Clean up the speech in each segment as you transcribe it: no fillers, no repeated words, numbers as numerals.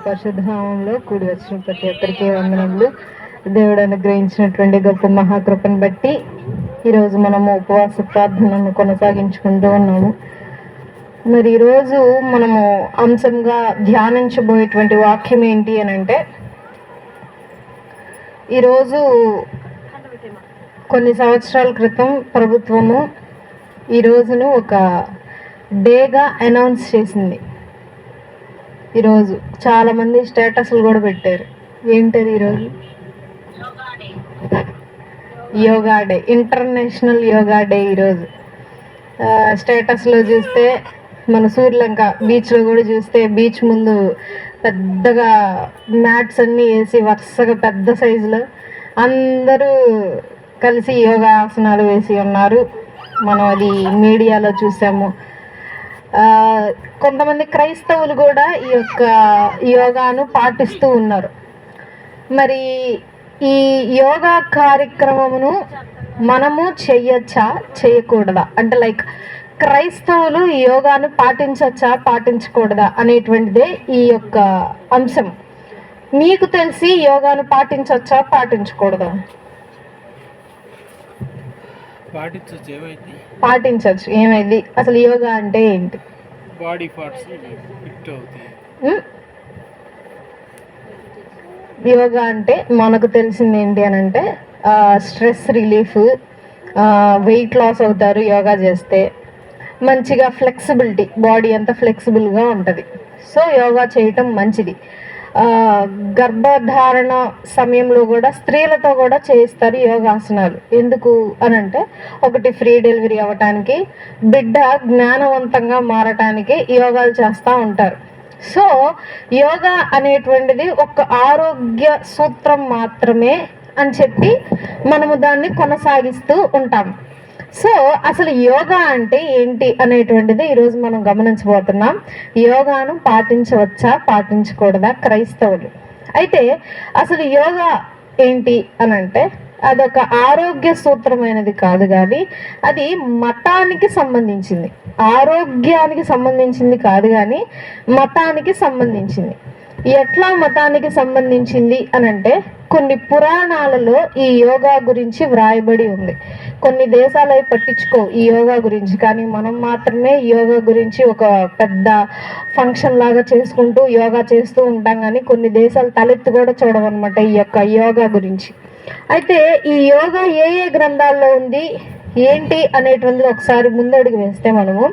పరిశుద్ధంలో కూడి వచ్చిన ప్రతి ఒక్కరికి వందనములు. దేవుడు అనుగ్రహించినటువంటి గొప్ప మహాకృపను బట్టి ఈరోజు మనము ఉపవాస ప్రార్థనను కొనసాగించుకుంటూ ఉన్నాము. మరి ఈరోజు మనము అంశంగా ధ్యానించబోయేటువంటి వాక్యం ఏంటి అని అంటే, ఈరోజు కొన్ని సంవత్సరాల క్రితం ప్రభుత్వము ఈ రోజును ఒక డేగా అనౌన్స్ చేసింది. ఈరోజు చాలామంది స్టేటస్లు కూడా పెట్టారు. ఏంటది ఈరోజు? Yoga day, international yoga day. ఈరోజు స్టేటస్లో చూస్తే మన సూర్యలంక బీచ్లో కూడా చూస్తే బీచ్ ముందు పెద్దగా మ్యాట్స్ అన్నీ వేసి వరుసగా పెద్ద సైజులో అందరూ కలిసి యోగా ఆసనాలు వేసి ఉన్నారు. మనం అది మీడియాలో చూసాము. కొంతమంది క్రైస్తవులు కూడా ఈ యొక్క యోగాను పాటిస్తూ ఉన్నారు. మరి ఈ యోగా కార్యక్రమమును మనము చేయొచ్చా చేయకూడదా అంటే, లైక్ క్రైస్తవులు ఈ యోగాను పాటించచ్చా పాటించకూడదా అనేటువంటిదే ఈ యొక్క అంశం. మీకు తెలిసి యోగాను పాటించచ్చా పాటించకూడదా? పాటించవచ్చు. ఏమైంది అసలు యోగా అంటే ఏంటి? బాడీ పార్ట్స్ ఫిట్ అవుతాయి. యోగా అంటే మనకు తెలిసింది ఏంటి అని అంటే, స్ట్రెస్ రిలీఫ్, వెయిట్ లాస్ అవుతారు యోగా చేస్తే. మంచిగా ఫ్లెక్సిబిలిటీ, బాడీ అంతా ఫ్లెక్సిబుల్గా ఉంటుంది. సో యోగా చేయటం మంచిది. గర్భధారణ సమయంలో కూడా స్త్రీలతో కూడా చేయిస్తారు యోగాసనాలు. ఎందుకు అని అంటే, ఒకటి ఫ్రీ డెలివరీ అవ్వటానికి, బిడ్డ జ్ఞానవంతంగా మారటానికి యోగాలు చేస్తూ ఉంటారు. సో యోగా అనేటువంటిది ఒక ఆరోగ్య సూత్రం మాత్రమే అని చెప్పి మనము దాన్ని కొనసాగిస్తూ ఉంటాం. సో అసలు యోగా అంటే ఏంటి అనేటువంటిది ఈరోజు మనం గమనించబోతున్నాం. యోగాను పాటించవచ్చా పాటించకూడదా క్రైస్తవులు? అయితే అసలు యోగా ఏంటి అని అంటే, అదొక ఆరోగ్య సూత్రమైనది కాదు, కానీ అది మతానికి సంబంధించింది. ఆరోగ్యానికి సంబంధించింది కాదు, కానీ మతానికి సంబంధించింది. ఎట్లా మతానికి సంబంధించింది అని అంటే, కొన్ని పురాణాలలో ఈ యోగా గురించి వ్రాయబడి ఉంది. కొన్ని దేశాలు అవి పట్టించుకో ఈ యోగా గురించి, కానీ మనం మాత్రమే యోగా గురించి ఒక పెద్ద ఫంక్షన్ లాగా చేసుకుంటూ యోగా చేస్తూ ఉంటాం. కానీ కొన్ని దేశాలు తలెత్తి కూడా చూడవన్నమాట ఈ యొక్క యోగా గురించి. అయితే ఈ యోగా ఏ ఏ గ్రంథాల్లో ఉంది ఏంటి అనేటువంటిది ఒకసారి ముందడుగు వేస్తే, మనము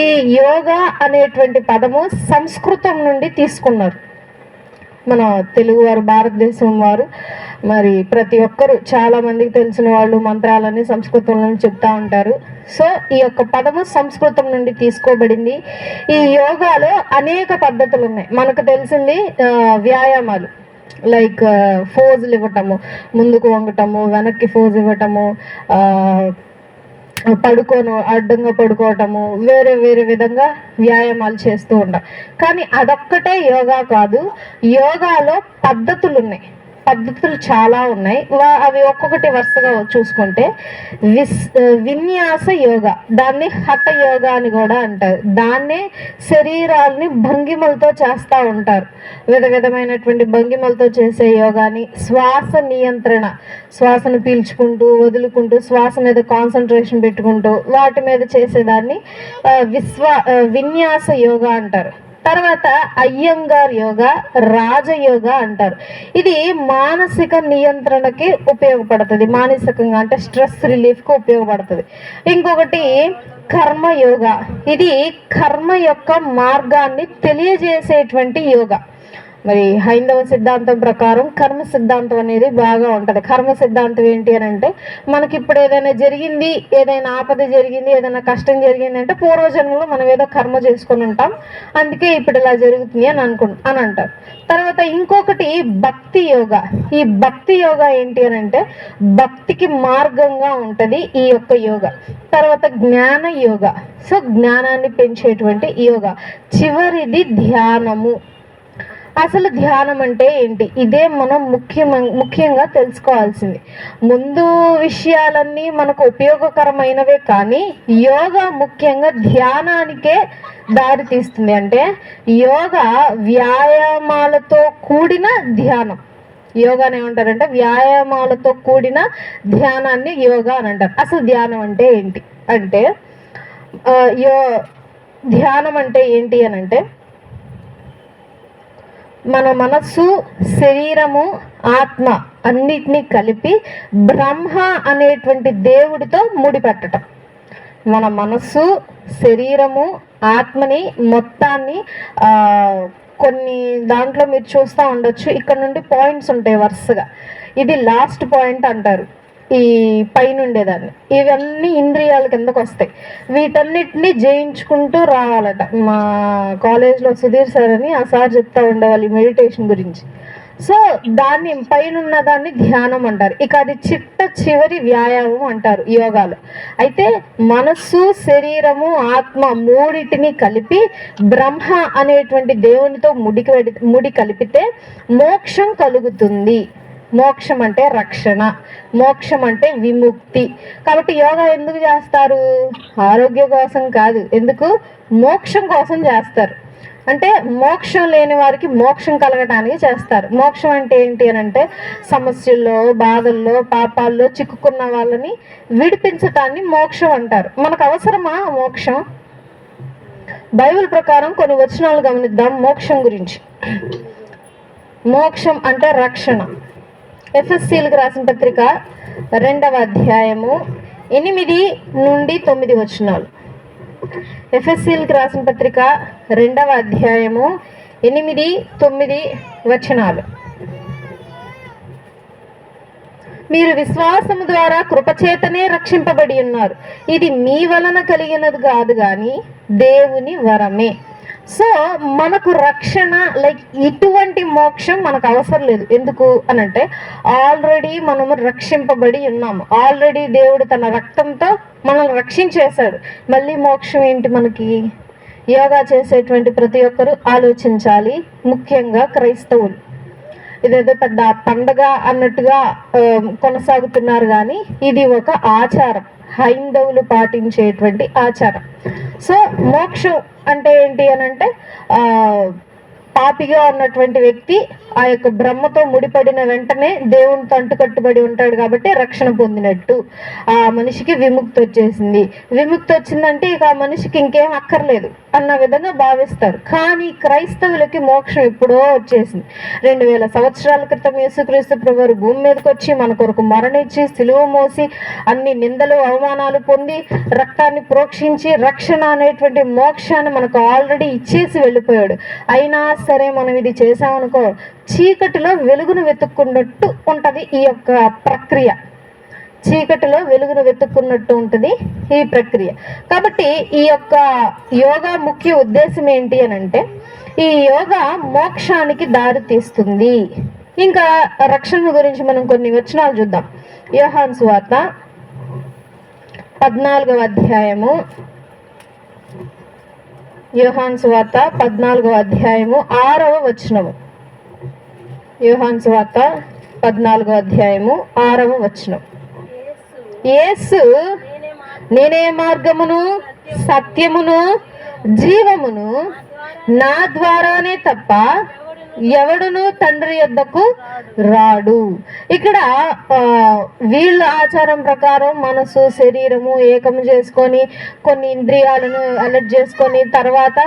ఈ యోగా అనేటువంటి పదము సంస్కృతం నుండి తీసుకున్నారు. మన తెలుగు వారు, భారతదేశం వారు, మరి ప్రతి ఒక్కరు చాలా మందికి తెలిసిన వాళ్ళు మంత్రాలని సంస్కృతంలో చెప్తా ఉంటారు. సో ఈ యొక్క పదము సంస్కృతం నుండి తీసుకోబడింది. ఈ యోగాలో అనేక పద్ధతులు ఉన్నాయి. మనకు తెలిసింది వ్యాయామాలు, లైక్ ఫోజులు ఇవ్వటము, ముందుకు వంగటము, వెనక్కి ఫోజ్ ఇవ్వటము, అడ్డంగా పడుకోవటము, వేరే వేరే విధంగా వ్యాయామాలు చేస్తూ ఉంటాం. కానీ అదొక్కటే యోగా కాదు. యోగాలో పద్ధతులు ఉన్నాయి, పద్ధతులు చాలా ఉన్నాయి. అవి ఒక్కొక్కటి వరుసగా చూసుకుంటే, విన్యాస యోగా, దాన్ని హఠ యోగా అని కూడా అంటారు. దాన్నే శరీరాలని భంగిమలతో చేస్తూ ఉంటారు. విధమైనటువంటి భంగిమలతో చేసే యోగాని శ్వాస నియంత్రణ, శ్వాసను పీల్చుకుంటూ వదులుకుంటూ శ్వాస మీద కాన్సన్ట్రేషన్ పెట్టుకుంటూ వాటి మీద చేసేదాన్ని విన్యాస యోగా అంటారు. తర్వాత అయ్యంగార్ యోగా, రాజయోగా అంటారు. ఇది మానసిక నియంత్రణకి ఉపయోగపడుతుంది, మానసికంగా అంటే స్ట్రెస్ రిలీఫ్కి ఉపయోగపడుతుంది. ఇంకొకటి కర్మయోగా, ఇది కర్మ యొక్క మార్గాన్ని తెలియజేసేటువంటి యోగా. మరి హైందవ సిద్ధాంతం ప్రకారం కర్మ సిద్ధాంతం అనేది బాగా ఉంటుంది. కర్మ సిద్ధాంతం ఏంటి అని అంటే, మనకి ఇప్పుడు ఏదైనా జరిగింది, ఏదైనా ఆపద జరిగింది, ఏదైనా కష్టం జరిగింది అంటే పూర్వజన్మలో మనం ఏదో కర్మ చేసుకొని ఉంటాం, అందుకే ఇప్పుడు ఇలా జరుగుతుంది అని అంటారు. తర్వాత ఇంకొకటి భక్తి యోగా. ఈ భక్తి యోగా ఏంటి అని అంటే, భక్తికి మార్గంగా ఉంటుంది ఈ యొక్క యోగా. తర్వాత జ్ఞాన యోగా, సో జ్ఞానాన్ని పెంచేటువంటి యోగా. చివరిది ధ్యానము. అసలు ధ్యానం అంటే ఏంటి? ఇదే మనం ముఖ్యంగా తెలుసుకోవాల్సింది. ముందు విషయాలన్నీ మనకు ఉపయోగకరమైనవే, కానీ యోగా ముఖ్యంగా ధ్యానానికే దారి తీస్తుంది. అంటే యోగా వ్యాయామాలతో కూడిన ధ్యానం. యోగాని ఏమంటారంటే వ్యాయామాలతో కూడిన ధ్యానాన్ని యోగా అని అంటారు. అసలు ధ్యానం అంటే ఏంటి అంటే ధ్యానం అంటే ఏంటి అని అంటే మన మనస్సు, శరీరము, ఆత్మ అన్నిటినీ కలిపి బ్రహ్మ అనేటువంటి దేవుడితో ముడిపెట్టడం. మన మనస్సు, శరీరము, ఆత్మని మొత్తాన్ని కొన్ని దాంట్లో మీరు చూస్తూ ఉండొచ్చు, ఇక్కడ నుండి పాయింట్స్ ఉంటాయి వరుసగా. ఇది లాస్ట్ పాయింట్ అంటారు ఈ పైన ఉండేదాన్ని. ఇవన్నీ ఇంద్రియాల కిందకు వస్తాయి. వీటన్నిటిని జయించుకుంటూ రావాలట. మా కాలేజ్లో సుధీర్ సార్ అని ఆ సార్ చెప్తా ఉండేవాళ్ళు ఈ మెడిటేషన్ గురించి. సో దాన్ని పైన ఉన్న దాన్ని ధ్యానం అంటారు. ఇక అది చివరి వ్యాయామం అంటారు యోగాలో. అయితే మనస్సు, శరీరము, ఆత్మ మూడిటిని కలిపి బ్రహ్మ అనేటువంటి దేవునితో ముడి కలిపితే మోక్షం కలుగుతుంది. మోక్షం అంటే రక్షణ, మోక్షం అంటే విముక్తి. కాబట్టి యోగా ఎందుకు చేస్తారు? ఆరోగ్యం కోసం కాదు, ఎందుకు? మోక్షం కోసం చేస్తారు. అంటే మోక్షం లేని వారికి మోక్షం కలగటానికి చేస్తారు. మోక్షం అంటే ఏంటి అని అంటే సమస్యల్లో, బాధల్లో, పాపాల్లో చిక్కుకున్న వాళ్ళని విడిపించటాన్ని మోక్షం అంటారు. మనకు అవసరమా మోక్షం? బైబిల్ ప్రకారం కొన్ని వచనాలు గమనిద్దాం మోక్షం గురించి. మోక్షం అంటే రక్షణ. ఎఫెసీయులకు రాసిన పత్రిక 2వ అధ్యాయము 8 నుండి 9 వచనాలు. ఎఫెసీయులకు రాసిన పత్రిక 2వ అధ్యాయము 8, 9 వచనాలు. మీరు విశ్వాసము ద్వారా కృపచేతనే రక్షింపబడి ఉన్నారు. ఇది మీ వలన కలిగినది కాదు కానీ దేవుని వరమే. సో మనకు రక్షణ ఇటువంటి మోక్షం మనకు అవసరం లేదు. ఎందుకు అనంటే ఆల్రెడీ మనము రక్షింపబడి ఉన్నాము. ఆల్రెడీ దేవుడు తన రక్తంతో మనల్ని రక్షించేశాడు. మళ్ళీ మోక్షం ఏంటి మనకి? యోగా చేసేటువంటి ప్రతి ఒక్కరూ ఆలోచించాలి, ముఖ్యంగా క్రైస్తవులు. ఇదేదో పెద్ద పండగ అన్నట్టుగా కొనసాగుతున్నారు కానీ ఇది ఒక ఆచారం, హైందవులు పాటించేటువంటి ఆచారం. సో మోక్షం అంటే ఏంటి అని అంటే పాపిగా ఉన్నటువంటి వ్యక్తి ఆ యొక్క బ్రహ్మతో ముడిపడిన వెంటనే దేవునితో అంటుకట్టుబడి ఉంటాడు కాబట్టి రక్షణ పొందినట్టు. ఆ మనిషికి విముక్తి వచ్చేసింది. విముక్తి వచ్చిందంటే ఇక ఆ మనిషికి ఇంకేం అక్కర్లేదు అన్న విధంగా భావిస్తారు. కానీ క్రైస్తవులకి మోక్షం ఎప్పుడో వచ్చేసింది. 2000 సంవత్సరాల క్రితం యేసుక్రీస్తు ప్రభువు భూమి మీదకి వచ్చి మన కొరకు మరణించి సిలువ మోసి అన్ని నిందలు, అవమానాలు పొంది రక్తాన్ని ప్రోక్షించి రక్షణ అనేటువంటి మోక్షాన్ని మనకు ఆల్రెడీ ఇచ్చేసి వెళ్ళిపోయాడు. అయినా సరే మనం ఇది చేసామనుకో చీకటిలో వెలుగును వెతుక్కున్నట్టు ఉంటది ఈ యొక్క ప్రక్రియ. చీకటిలో వెలుగును వెతుక్కున్నట్టు ఉంటుంది ఈ ప్రక్రియ. కాబట్టి ఈ యొక్క యోగా ముఖ్య ఉద్దేశం ఏంటి అని అంటే ఈ యోగా మోక్షానికి దారి తీస్తుంది. ఇంకా రక్షణ గురించి మనం కొన్ని వచనాలు చూద్దాం. యోహాను సువార్త 14వ అధ్యాయము. యోహాను సువార్త 14వ అధ్యాయము 6వ వచనము. యోహాను సువార్త 14వ అధ్యాయము 6వ వచనం. యేసు నేనే మార్గమును, సత్యమును, జీవమును, నా ద్వారానే తప్ప ఎవడును తండ్రి యొద్దకు రాడు. ఇక్కడ వీళ్ళ ఆచారం ప్రకారం మనసు, శరీరము ఏకము చేసుకొని కొన్ని ఇంద్రియాలను అలర్ట్ చేసుకొని తర్వాత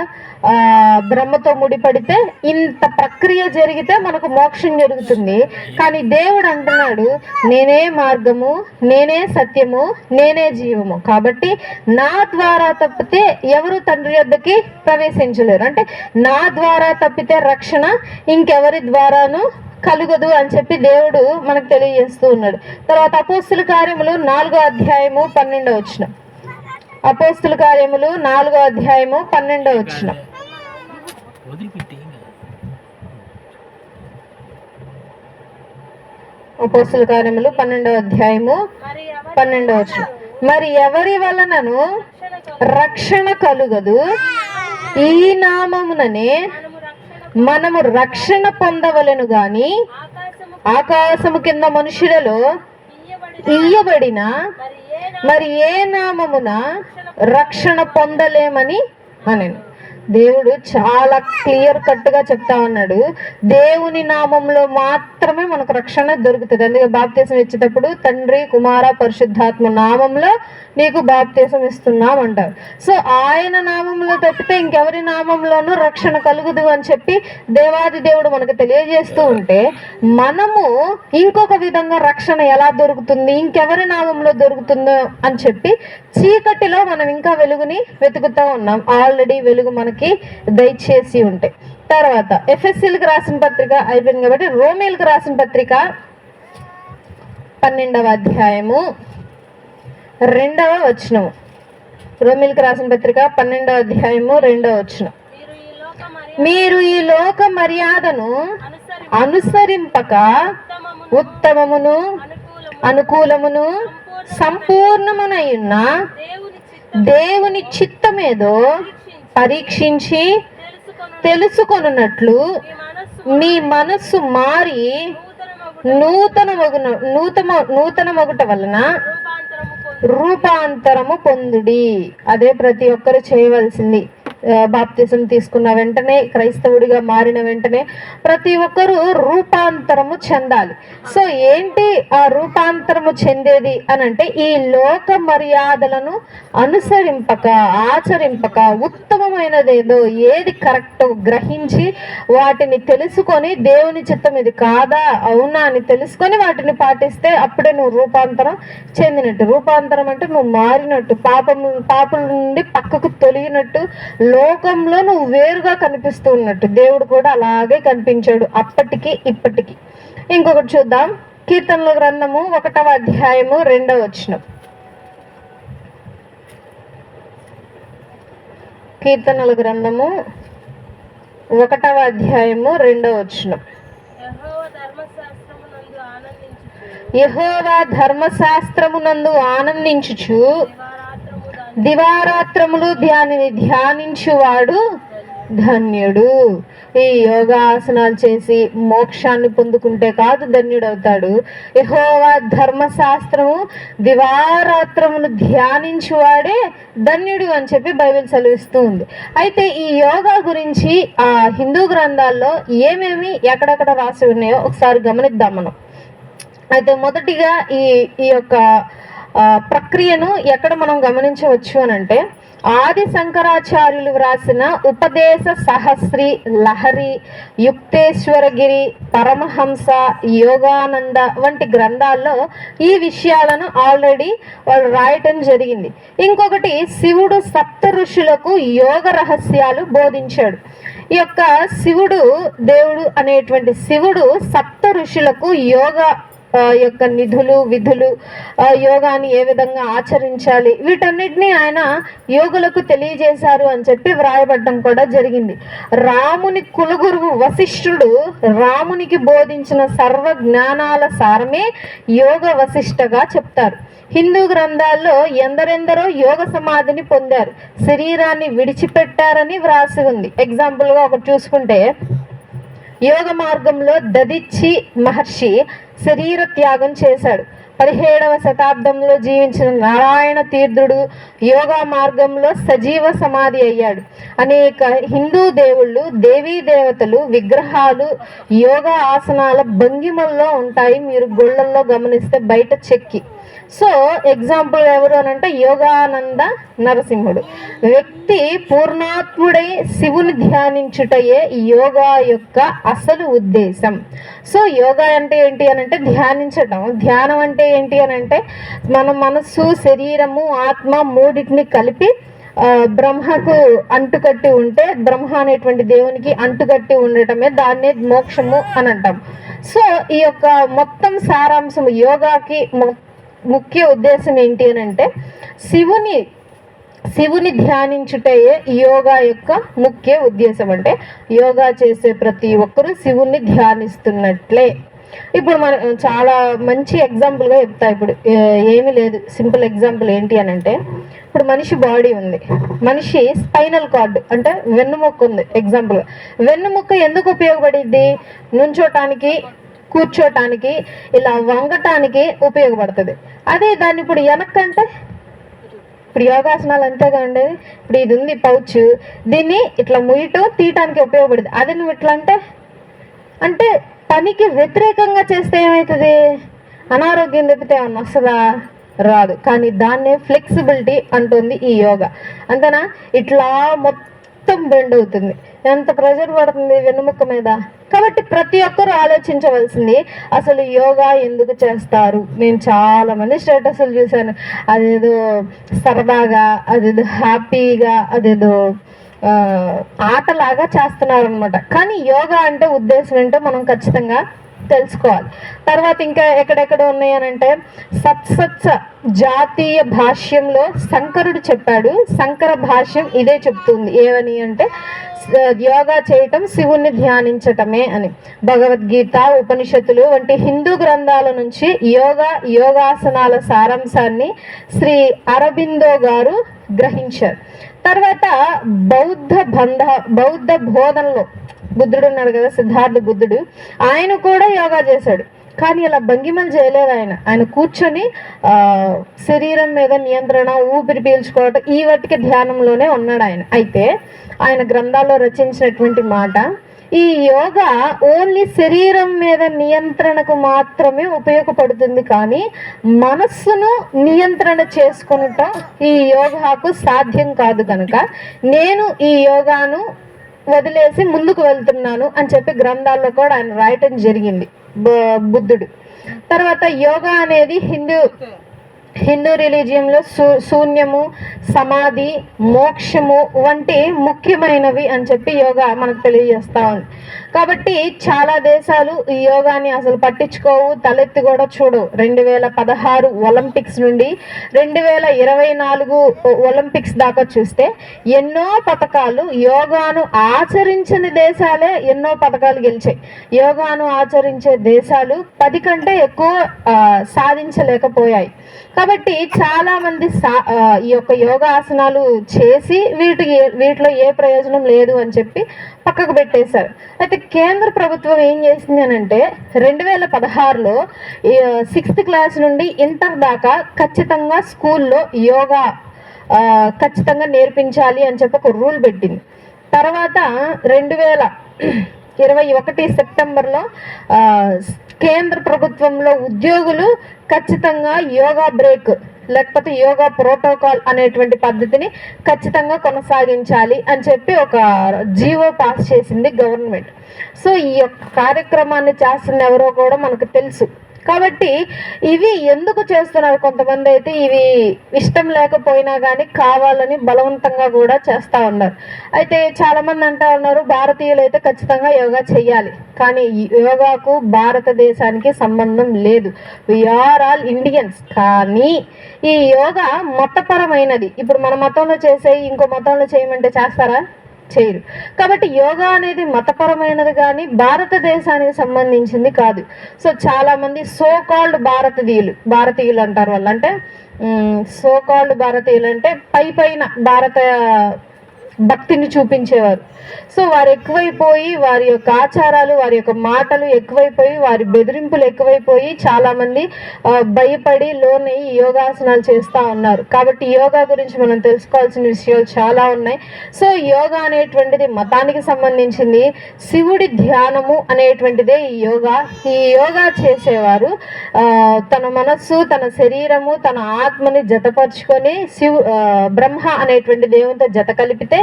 బ్రహ్మతో ముడిపడితే ఇంత ప్రక్రియ జరిగితే మనకు మోక్షం జరుగుతుంది. కానీ దేవుడు అంటున్నాడు నేనే మార్గము, నేనే సత్యము, నేనే జీవము. కాబట్టి నా ద్వారా తప్పితే ఎవరు తండ్రి యొద్దకి ప్రవేశించలేరు. అంటే నా ద్వారా తప్పితే రక్షణ ఇంకెవరి ద్వారాను కలుగదు అని చెప్పి దేవుడు మనకు తెలియజేస్తూ ఉన్నాడు. తర్వాత అపోస్తుల కార్యములు 4వ అధ్యాయము 12వ వచనం. అపోస్తుల కార్యములు 4వ అధ్యాయము 12వ వచనం. అపోస్తుల కార్యములు 12వ అధ్యాయము 12వ వచనం. మరి ఎవరి వలనను రక్షణ కలుగదు, ఈ నామముననే మనము రక్షణ పొందవలెను గాని ఆకాశము కింద మనుషులలో ఇయ్యబడిన మరి ఏ నామమున రక్షణ పొందలేమని అని. దేవుడు చాలా క్లియర్ కట్ గా చెప్తా ఉన్నాడు, దేవుని నామంలో మాత్రమే మనకు రక్షణ దొరుకుతుంది. అందుకే బాప్తీసం ఇచ్చేటప్పుడు తండ్రి కుమార పరిశుద్ధాత్మ నామంలో నీకు బాప్తీసం ఇస్తున్నాం అంటారు. సో ఆయన నామంలో తప్పితే ఇంకెవరి నామంలోనూ రక్షణ కలుగుదు అని చెప్పి దేవాది దేవుడు మనకు తెలియజేస్తూ ఉంటే, మనము ఇంకొక విధంగా రక్షణ ఎలా దొరుకుతుంది, ఇంకెవరి నామంలో దొరుకుతుందో అని చెప్పి చీకటిలో మనం ఇంకా వెలుగుని వెతుకుతూ ఉన్నాం. ఆల్రెడీ వెలుగు మనకి దయచేసి ఉంటే. తర్వాత ఎఫ్ఎస్సీలకు రాసిన పత్రిక అయిపోయింది కాబట్టి రోమీలకు రాసిన పత్రిక 12వ అధ్యాయము 2వ వచనము. రోమీలకు రాసిన పత్రిక 12వ అధ్యాయము 2వ వచనం. మీరు ఈ లోక మర్యాదను అనుసరింపక ఉత్తమమును అనుకూలమును సంపూర్ణమునయున్న దేవుని చిత్తమేదో పరీక్షించి తెలుసుకొనున్నట్లు మీ మనస్సు మారి నూతనమగుట వలన రూపాంతరము పొందుడి. అదే ప్రతి ఒక్కరు చేయవలసింది. బాప్తిజం తీసుకున్న వెంటనే, క్రైస్తవుడిగా మారిన వెంటనే ప్రతి ఒక్కరు రూపాంతరము చెందాలి. సో ఏంటి ఆ రూపాంతరము చెందేది అని అంటే, ఈ లోక మర్యాదలను అనుసరింపక ఆచరింపక ఉత్తమమైనదేదో ఏది కరెక్ట్ గ్రహించి వాటిని తెలుసుకొని దేవుని చిత్తం ఇది కాదా అవునా అని తెలుసుకొని వాటిని పాటిస్తే అప్పుడే నువ్వు రూపాంతరం చెందినట్టు. రూపాంతరం అంటే నువ్వు మారినట్టు, పాపల నుండి పక్కకు తొలగినట్టు, లోకంలో నువ్వు వేరుగా కనిపిస్తూ ఉన్నట్టు. దేవుడు కూడా అలాగే కనిపించాడు అప్పటికి ఇప్పటికి. ఇంకొకటి చూద్దాం, కీర్తనల గ్రంథము 1వ అధ్యాయము 2వ వచనం. కీర్తనల గ్రంథము 1వ అధ్యాయము 2వ వచనం. యెహోవా ధర్మశాస్త్రమునందు ఆనందించుచు దివారాత్రములు ధ్యానించువాడు ధన్యుడు. ఈ యోగాసనాలు చేసి మోక్షాన్ని పొందుకుంటే కాదు ధన్యుడవుతాడు, యెహోవా ధర్మశాస్త్రము దివారాత్రమును ధ్యానించువాడే ధన్యుడు అని చెప్పి బైబిల్ సెలవిస్తూ ఉంది. అయితే ఈ యోగా గురించి ఆ హిందూ గ్రంథాల్లో ఏమేమి ఎక్కడెక్కడ రాసి ఉన్నాయో ఒకసారి గమనిద్దాం మనం. అయితే మొదటిగా ఈ యొక్క ప్రక్రియను ఎక్కడ మనం గమనించవచ్చు అని అంటే, ఆది శంకరాచార్యులు వ్రాసిన ఉపదేశ సహస్రి, లహరి, యుక్తేశ్వరగిరి, పరమహంస, యోగానంద వంటి గ్రంథాల్లో ఈ విషయాలను ఆల్రెడీ వాళ్ళు రాయటం జరిగింది. ఇంకొకటి, శివుడు సప్త ఋషులకు యోగ రహస్యాలు బోధించాడు. ఈ యొక్క శివుడు, దేవుడు అనేటువంటి శివుడు సప్త ఋషులకు యోగ యొక్క నిధులు విధులు, యోగాని ఏ విధంగా ఆచరించాలి, వీటన్నిటినీ ఆయన యోగులకు తెలియజేశారు అని చెప్పి వ్రాయబడ్డం కూడా జరిగింది. రాముని కులగురువు వశిష్ఠుడు రామునికి బోధించిన సర్వ జ్ఞానాల సారమే యోగ వశిష్ఠగా చెప్తారు. హిందూ గ్రంథాల్లో ఎందరెందరో యోగ సమాధిని పొందారు, శరీరాన్ని విడిచిపెట్టారని వ్రాసి ఉంది. ఎగ్జాంపుల్గా ఒకటి చూసుకుంటే, యోగ మార్గంలో దదిచ్చి మహర్షి శరీర త్యాగం చేశాడు. 17వ శతాబ్దంలో జీవించిన నారాయణ తీర్థుడు యోగా మార్గంలో సజీవ సమాధి అయ్యాడు. అనేక హిందూ దేవుళ్ళు, దేవీ దేవతలు విగ్రహాలు యోగా ఆసనాల భంగిమల్లో ఉంటాయి, మీరు గుళ్ళల్లో గమనిస్తే బయట చెక్కి. సో ఎగ్జాంపుల్ ఎవరు అని అంటే యోగానంద నరసింహుడు. వ్యక్తి పూర్ణాత్ముడై శివుని ధ్యానించుటయే యోగా యొక్క అసలు ఉద్దేశం. సో యోగా అంటే ఏంటి అని అంటే ధ్యానించటం. ధ్యానం అంటే ఏంటి అని అంటే మన మనస్సు, శరీరము, ఆత్మ మూడింటిని కలిపి బ్రహ్మకు అంటుకట్టి ఉంటే, బ్రహ్మ అనేటువంటి దేవునికి అంటుకట్టి ఉండటమే దాన్నే మోక్షము అని అంటాం. సో ఈ యొక్క మొత్తం సారాంశం యోగాకి ముఖ్య ఉద్దేశం ఏంటి అని అంటే శివుని ధ్యానించుటయే యోగా యొక్క ముఖ్య ఉద్దేశం. అంటే యోగా చేసే ప్రతి ఒక్కరూ శివుని ధ్యానిస్తున్నట్లే. ఇప్పుడు మనం చాలా మంచి ఎగ్జాంపుల్గా చెప్తా. ఇప్పుడు ఏమీ లేదు, సింపుల్ ఎగ్జాంపుల్ ఏంటి అని అంటే, ఇప్పుడు మనిషి బాడీ ఉంది, మనిషి స్పైనల్ కార్డ్ అంటే వెన్నుముక్క ఉంది. ఎగ్జాంపుల్గా వెన్నుముక్క ఎందుకు ఉపయోగపడిద్ది? నుంచోటానికి, కూర్చోటానికి, ఇలా వంగటానికి ఉపయోగపడుతుంది. అదే దాన్ని ఇప్పుడు వెనక్కంటే ఇప్పుడు యోగాసనాలు అంతేగా ఉండేది. ఇప్పుడు ఇది ఉంది పౌచ్, దీన్ని ఇట్లా ముయ్యటం తీయటానికి ఉపయోగపడుతుంది. అదే నువ్వు ఇట్లా అంటే పనికి వ్యతిరేకంగా చేస్తే ఏమవుతుంది? అనారోగ్యం తప్పితే ఏమన్నా వస్తుందా? రాదు. కానీ దాన్నే ఫ్లెక్సిబిలిటీ అంటుంది ఈ యోగా. అంతేనా? ఇట్లా మొత్తం బెండ్ అవుతుంది. ఎంత ప్రెజర్ పడుతుంది వెన్నుముక్క మీద. కాబట్టి ప్రతి ఒక్కరూ ఆలోచించవలసింది, అసలు యోగా ఎందుకు చేస్తారు? నేను చాలా మంది స్టేటస్లు చూశాను, అదేదో సరదాగా, అదేదో హ్యాపీగా, అదేదో ఆటలాగా చేస్తున్నారు అనమాట. కానీ యోగా అంటే ఉద్దేశం ఏంటో మనం ఖచ్చితంగా తెలుసుకోవాలి. తర్వాత ఇంకా ఎక్కడెక్కడ ఉన్నాయనంటే సత్సత్స జాతీయ భాష్యంలో శంకరుడు చెప్పాడు. శంకర భాష్యం ఇదే చెప్తుంది. ఏమని అంటే యోగా చేయటం శివుణ్ణి ధ్యానించటమే అని. భగవద్గీత, ఉపనిషత్తులు వంటి హిందూ గ్రంథాల నుంచి యోగాసనాల సారాంశాన్ని శ్రీ అరబిందో గారు గ్రహించారు. తర్వాత బౌద్ధ బోధనలో బుద్ధుడు ఉన్నాడు కదా, సిద్ధార్థ బుద్ధుడు, ఆయన కూడా యోగా చేశాడు. కానీ ఇలా భంగిమలు చేయలేదు. ఆయన కూర్చొని శరీరం మీద నియంత్రణ, ఊపిరి పీల్చుకోవటం, ఈ వాటికి ధ్యానంలోనే ఉన్నాడు ఆయన. అయితే ఆయన గ్రంథాల్లో రచించినటువంటి మాట, ఈ యోగా ఓన్లీ శరీరం మీద నియంత్రణకు మాత్రమే ఉపయోగపడుతుంది, కానీ మనస్సును నియంత్రణ చేసుకునటం ఈ యోగాకు సాధ్యం కాదు. కనుక నేను ఈ యోగాను వదిలేసి ముందుకు వెళ్తున్నాను అని చెప్పి గ్రంథాల్లో కూడా ఆయన రాయటం జరిగింది బుద్ధుడు. తర్వాత యోగా అనేది హిందూ రిలీజియంలో శూన్యము, సమాధి, మోక్షము వంటి ముఖ్యమైనవి అని చెప్పి యోగా మనకు తెలియజేస్తా ఉంది. కాబట్టి చాలా దేశాలు ఈ యోగాని అసలు పట్టించుకోవు, తలెత్తి కూడా చూడవు. 2016 ఒలింపిక్స్ నుండి 2024 ఒలింపిక్స్ దాకా చూస్తే ఎన్నో పథకాలు, యోగాను ఆచరించని దేశాలే ఎన్నో పథకాలు గెలిచాయి. యోగాను ఆచరించే దేశాలు 10 కంటే ఎక్కువ సాధించలేకపోయాయి. కాబట్టి చాలా మంది ఈ యొక్క యోగాసనాలు చేసి వీటిలో ఏ ప్రయోజనం లేదు అని చెప్పి పక్కకు పెట్టేశారు. అయితే కేంద్ర ప్రభుత్వం ఏం చేసింది అని అంటే 2016లో 6th క్లాస్ నుండి ఇంటర్ దాకా ఖచ్చితంగా స్కూల్లో యోగా ఖచ్చితంగా నేర్పించాలి అని చెప్పి ఒక రూల్ పెట్టింది. తర్వాత 2021 సెప్టెంబర్లో కేంద్ర ప్రభుత్వంలో ఉద్యోగులు ఖచ్చితంగా యోగా బ్రేక్ లేకపోతే యోగా ప్రోటోకాల్ అనేటువంటి పద్ధతిని ఖచ్చితంగా కొనసాగించాలి అని చెప్పి ఒక జీవో పాస్ చేసింది గవర్నమెంట్. సో ఈ యొక్క కార్యక్రమాన్ని చేస్తున్న ఎవరో కూడా మనకు తెలుసు. కాబట్టి ఇవి ఎందుకు చేస్తున్నారు? కొంతమంది అయితే ఇవి ఇష్టం లేకపోయినా కానీ కావాలని బలవంతంగా కూడా చేస్తూ ఉన్నారు. అయితే చాలామంది అంటూ ఉన్నారు, భారతీయులు అయితే ఖచ్చితంగా యోగా చేయాలి. కానీ యోగాకు భారతదేశానికి సంబంధం లేదు. We are all Indians. కానీ ఈ యోగా మతపరమైనది. ఇప్పుడు మన మతంలో చేసే ఇంకో మతంలో చేయమంటే చేస్తారా? చేయరు. కాబట్టి యోగా అనేది మతపరమైనది కానీ భారతదేశానికి సంబంధించింది కాదు. సో చాలా మంది సో కాల్డ్ భారతీయులు అంటారు. వాళ్ళు అంటే సో కాల్డ్ భారతీయులు అంటే పైన భారత భక్తిని చూపించేవారు. సో వారు ఎక్కువైపోయి, వారి యొక్క ఆచారాలు, వారి యొక్క మాటలు ఎక్కువైపోయి, వారి బెదిరింపులు ఎక్కువైపోయి చాలా మంది భయపడి లోనయ్యి యోగాసనాలు చేస్తూ ఉన్నారు. కాబట్టి యోగా గురించి మనం తెలుసుకోవాల్సిన విషయాలు చాలా ఉన్నాయి. సో యోగా అనేటువంటిది మతానికి సంబంధించింది. శివుడి ధ్యానము అనేటువంటిదే ఈ యోగా. ఈ యోగా చేసేవారు తన మనస్సు, తన శరీరము, తన ఆత్మని జతపరుచుకొని బ్రహ్మ అనేటువంటి దేవునితో జత కలిపితే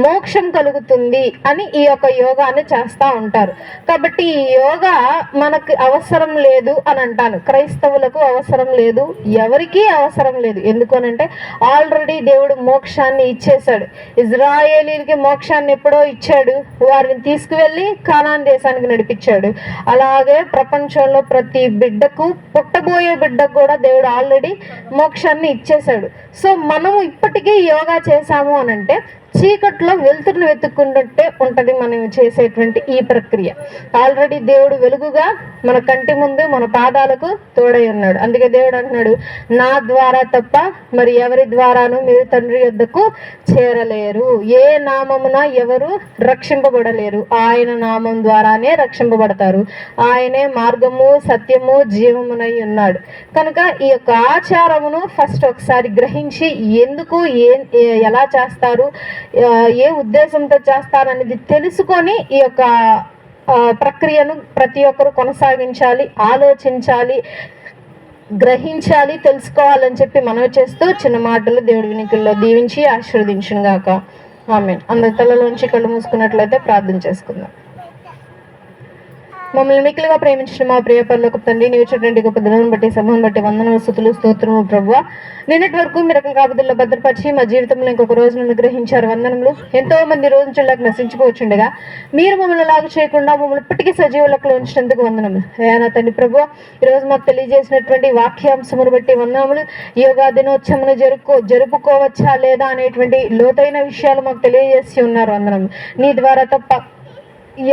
మోక్షం కలుగుతుంది అని ఈ యొక్క యోగాని చేస్తూ ఉంటారు. కాబట్టి ఈ యోగా మనకు అవసరం లేదు అని అంటాను. క్రైస్తవులకు అవసరం లేదు, ఎవరికీ అవసరం లేదు. ఎందుకనంటే ఆల్రెడీ దేవుడు మోక్షాన్ని ఇచ్చేశాడు. ఇజ్రాయేలీలకి మోక్షాన్ని ఎప్పుడో ఇచ్చాడు, వారిని తీసుకువెళ్ళి కానాన్ దేశానికి నడిపించాడు. అలాగే ప్రపంచంలో ప్రతి బిడ్డకు, పుట్టబోయే బిడ్డకు కూడా దేవుడు ఆల్రెడీ మోక్షాన్ని ఇచ్చేశాడు. సో మనము ఇప్పటికీ యోగా చేశాము అనంటే చీకట్లో వెలుతురుని వెతుక్కుంటుంటే ఉంటది మనం చేసేటువంటి ఈ ప్రక్రియ. ఆల్రెడీ దేవుడు వెలుగుగా మన కంటి ముందు మన పాదాలకు తోడై ఉన్నాడు. అందుకే దేవుడు అంటున్నాడు, నా ద్వారా తప్ప మరి ఎవరి ద్వారాను మీరు తండ్రి యొద్దకు చేరలేరు. ఏ నామమున ఎవరు రక్షింపబడలేరు, ఆయన నామం ద్వారానే రక్షింపబడతారు. ఆయనే మార్గము సత్యము జీవమునై ఉన్నాడు. కనుక ఈ యొక్క ఆచారమును ఫస్ట్ ఒకసారి గ్రహించి ఎందుకు ఎలా చేస్తారు, ఏ ఉద్దేశంతో చేస్తారు అనేది తెలుసుకొని ఈ యొక్క ప్రక్రియను ప్రతి ఒక్కరు కొనసాగించాలి, ఆలోచించాలి, గ్రహించాలి, తెలుసుకోవాలని చెప్పి మనవి చేస్తూ చిన్న మాటలు దేవుడి వినికిల్లో దీవించి ఆశీర్వదించును గాక. ఆమేన్. అందరి తలలోంచి కళ్ళు మూసుకున్నట్లయితే ప్రార్థన చేసుకుందాం. మమ్మల్ని మిక్కిలిగా ప్రేమించిన మా ప్రియ పరలోకపు తండ్రి, నీవు చూడండి గొప్ప దినం బట్టి సమయం బట్టి వందనములు స్తుతులు స్తోత్రము ప్రభువా. నిన్నటి వరకు మీరు రకం కాపుదల్లో భద్రపరిచి మా జీవితంలో ఇంకొక రోజును అనుగ్రహించారు. వందనములు. ఎంతో మంది రోజు చూడలేక నశించిపోవచ్చుండగా మీరు మమ్మల్ని లాగు చేయకుండా మమ్మల్ని ఇప్పటికీ సజీవులకు ఉంచినందుకు వందనములు. నా తండ్రి ప్రభువా, ఈరోజు మాకు తెలియజేసినటువంటి వాక్యాంశమును బట్టి వందనములు. యోగా దినోత్సవమును జరుపుకోవచ్చా లేదా అనేటువంటి లోతైన విషయాలు మాకు తెలియజేసి ఉన్నారు. వందనములు. నీ ద్వారా తప్ప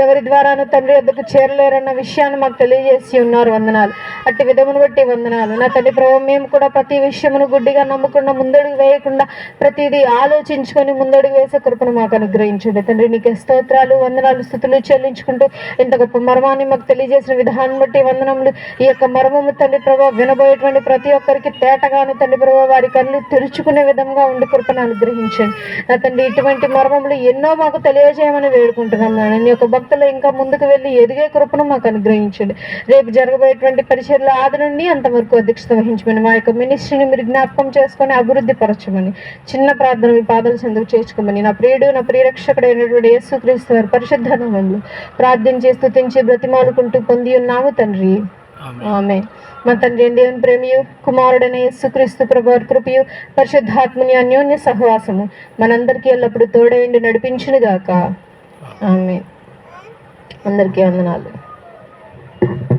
ఎవరి ద్వారాను తండ్రి వద్దకు చేరలేరన్న విషయాన్ని మాకు తెలియజేసి ఉన్నారు. వందనాలు. అట్టి విధమును బట్టి వందనాలు. నా తండ్రి ప్రభు, మేము కూడా ప్రతి విషయమును గుడ్డిగా నమ్మకుండా ముందడుగు వేయకుండా ప్రతిదీ ఆలోచించుకొని ముందడుగు వేసే కృపను మాకు అనుగ్రహించండి తండ్రి. నీకే స్తోత్రాలు వందనాలు స్తుతులు చెల్లించుకుంటూ ఇంత గొప్ప మర్మాన్ని మాకు తెలియజేసిన విధానం బట్టి వందనములు. ఈ యొక్క మర్మము తండ్రి ప్రభు వినబోయేటువంటి ప్రతి ఒక్కరికి తేటగాను తండ్రి ప్రభు వారి కళ్ళు తెరుచుకునే విధంగా ఉండి కృపను అనుగ్రహించండి నా తండ్రి. ఇటువంటి మర్మములు ఎన్నో మాకు తెలియజేయమని వేడుకుంటున్నాం. నీ యొక్క భక్తులు ఇంకా ముందుకు వెళ్ళి ఎదిగే కృపను మాకు అనుగ్రహించండి. రేపు జరగబోయేటువంటి పరిచర్ల ఆది నుండి అంతవరకు అధ్యక్షత వహించమని, మా యొక్క మినిస్ట్రీని మీరు జ్ఞాపకం చేసుకొని అభివృద్ధి పరచమని చిన్న ప్రార్థన మీ పాదాలు చెందుకు చేసుకోమని నా ప్రియుడు నా ప్రియరక్షకుడు అయినటువంటి యేసుక్రీస్తు వారి పరిశుద్ధ నామములో ప్రార్థించి స్తుతించి బ్రతిమాలుకుంటూ పొంది ఉన్నాము తండ్రి. ఆమేన్. మా తండ్రి దేవుని ప్రేమయు కుమారుడైన యేసుక్రీస్తు ప్రభువారి కృపయు పరిశుద్ధాత్మని అన్యోన్య సహవాసము మనందరికీ ఎల్లప్పుడూ తోడైండి నడిపించును గాక. ఆమేన్. అందరికీ వందనాలు.